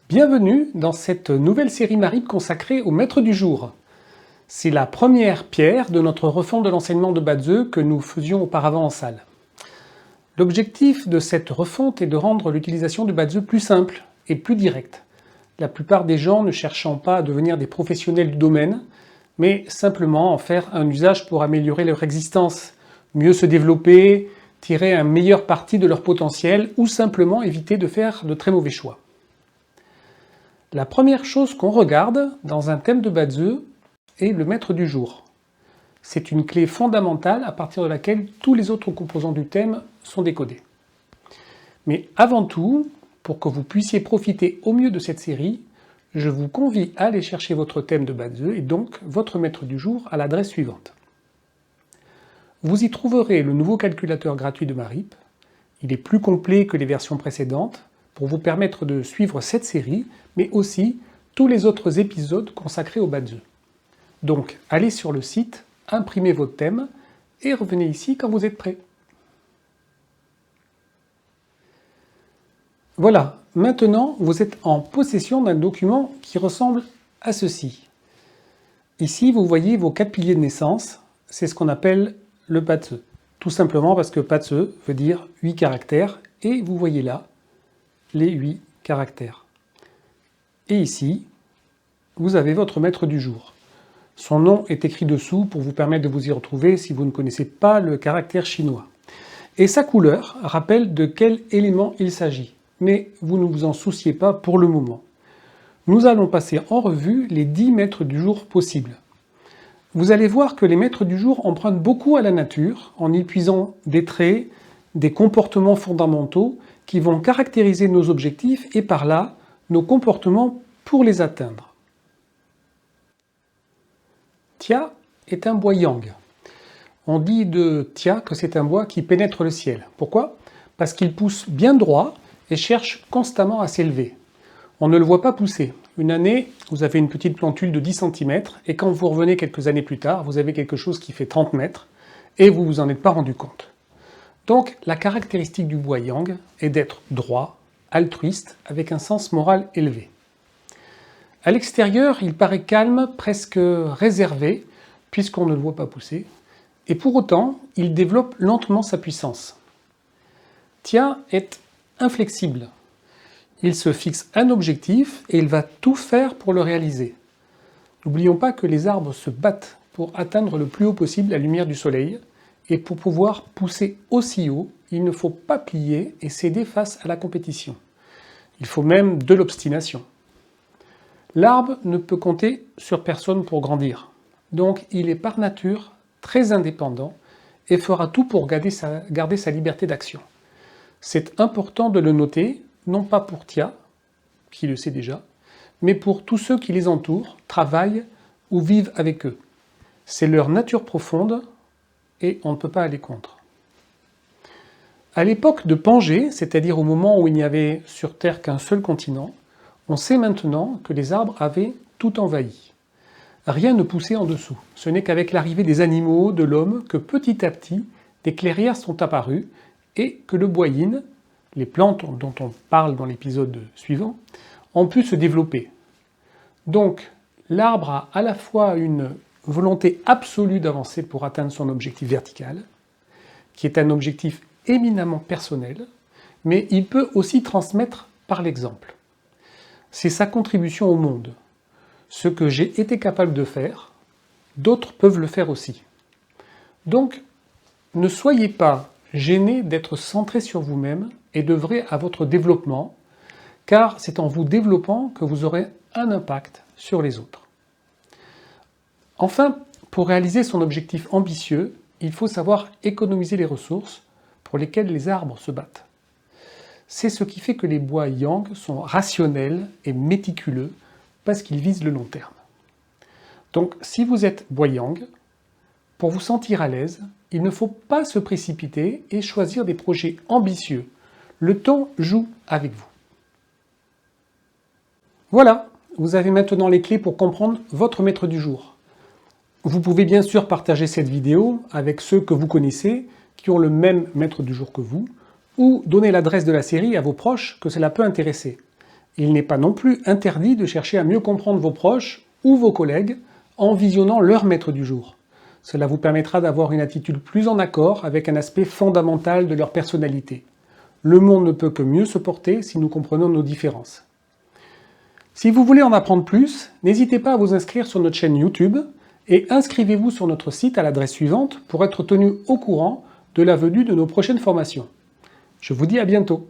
Bienvenue dans cette nouvelle série Marip consacrée au maître du jour. C'est la première pierre de notre refonte de l'enseignement de Batzeu que nous faisions auparavant en salle. L'objectif de cette refonte est de rendre l'utilisation du Batzeu plus simple et plus directe. La plupart des gens ne cherchant pas à devenir des professionnels du domaine, mais simplement en faire un usage pour améliorer leur existence, mieux se développer, tirer un meilleur parti de leur potentiel ou simplement éviter de faire de très mauvais choix. La première chose qu'on regarde dans un thème de Batzeu est le maître du jour. C'est une clé fondamentale à partir de laquelle tous les autres composants du thème sont décodés. Mais avant tout, pour que vous puissiez profiter au mieux de cette série, je vous convie à aller chercher votre thème de Batzeu et donc votre maître du jour à l'adresse suivante. Vous y trouverez le nouveau calculateur gratuit de Marip. Il est plus complet que les versions précédentes pour vous permettre de suivre cette série, mais aussi tous les autres épisodes consacrés au Batzeu. Donc, allez sur le site, imprimez votre thème et revenez ici quand vous êtes prêt. Voilà, maintenant vous êtes en possession d'un document qui ressemble à ceci. Ici, vous voyez vos 4 piliers de naissance, c'est ce qu'on appelle le Batzeu. Tout simplement parce que Batzeu veut dire 8 caractères, et vous voyez là les 8 caractères. Et ici, vous avez votre maître du jour. Son nom est écrit dessous pour vous permettre de vous y retrouver si vous ne connaissez pas le caractère chinois. Et sa couleur rappelle de quel élément il s'agit. Mais vous ne vous en souciez pas pour le moment. Nous allons passer en revue les 10 maîtres du jour possibles. Vous allez voir que les maîtres du jour empruntent beaucoup à la nature en y puisant des traits, des comportements fondamentaux qui vont caractériser nos objectifs et par là, nos comportements pour les atteindre. Tia est un bois yang. On dit de Tia que c'est un bois qui pénètre le ciel. Pourquoi? Parce qu'il pousse bien droit et cherche constamment à s'élever. On ne le voit pas pousser. Une année, vous avez une petite plantule de 10 cm et quand vous revenez quelques années plus tard, vous avez quelque chose qui fait 30 mètres et vous vous en êtes pas rendu compte. Donc, la caractéristique du bois yang est d'être droit, altruiste, avec un sens moral élevé. À l'extérieur, il paraît calme, presque réservé, puisqu'on ne le voit pas pousser, et pour autant, il développe lentement sa puissance. Tia est inflexible. Il se fixe un objectif et il va tout faire pour le réaliser. N'oublions pas que les arbres se battent pour atteindre le plus haut possible la lumière du soleil, et pour pouvoir pousser aussi haut, il ne faut pas plier et céder face à la compétition. Il faut même de l'obstination. L'arbre ne peut compter sur personne pour grandir. Donc il est par nature très indépendant et fera tout pour garder sa liberté d'action. C'est important de le noter, non pas pour Tia, qui le sait déjà, mais pour tous ceux qui les entourent, travaillent ou vivent avec eux. C'est leur nature profonde et on ne peut pas aller contre. À l'époque de Pangée, c'est-à-dire au moment où il n'y avait sur Terre qu'un seul continent, on sait maintenant que les arbres avaient tout envahi. Rien ne poussait en dessous. Ce n'est qu'avec l'arrivée des animaux, de l'homme, que petit à petit, des clairières sont apparues et que le bois yin, les plantes dont on parle dans l'épisode suivant, ont pu se développer. Donc, l'arbre a à la fois une volonté absolue d'avancer pour atteindre son objectif vertical, qui est un objectif éminemment personnel, mais il peut aussi transmettre par l'exemple. C'est sa contribution au monde. Ce que j'ai été capable de faire, d'autres peuvent le faire aussi. Donc, ne soyez pas gênés d'être centrés sur vous-même et d'œuvrer à votre développement, car c'est en vous développant que vous aurez un impact sur les autres. Enfin, pour réaliser son objectif ambitieux, il faut savoir économiser les ressources pour lesquelles les arbres se battent. C'est ce qui fait que les bois yang sont rationnels et méticuleux parce qu'ils visent le long terme. Donc, si vous êtes bois yang, pour vous sentir à l'aise, il ne faut pas se précipiter et choisir des projets ambitieux. Le temps joue avec vous. Voilà, vous avez maintenant les clés pour comprendre votre maître du jour. Vous pouvez bien sûr partager cette vidéo avec ceux que vous connaissez, qui ont le même maître du jour que vous, ou donner l'adresse de la série à vos proches que cela peut intéresser. Il n'est pas non plus interdit de chercher à mieux comprendre vos proches ou vos collègues en visionnant leur maître du jour. Cela vous permettra d'avoir une attitude plus en accord avec un aspect fondamental de leur personnalité. Le monde ne peut que mieux se porter si nous comprenons nos différences. Si vous voulez en apprendre plus, n'hésitez pas à vous inscrire sur notre chaîne YouTube et inscrivez-vous sur notre site à l'adresse suivante pour être tenu au courant de la venue de nos prochaines formations. Je vous dis à bientôt.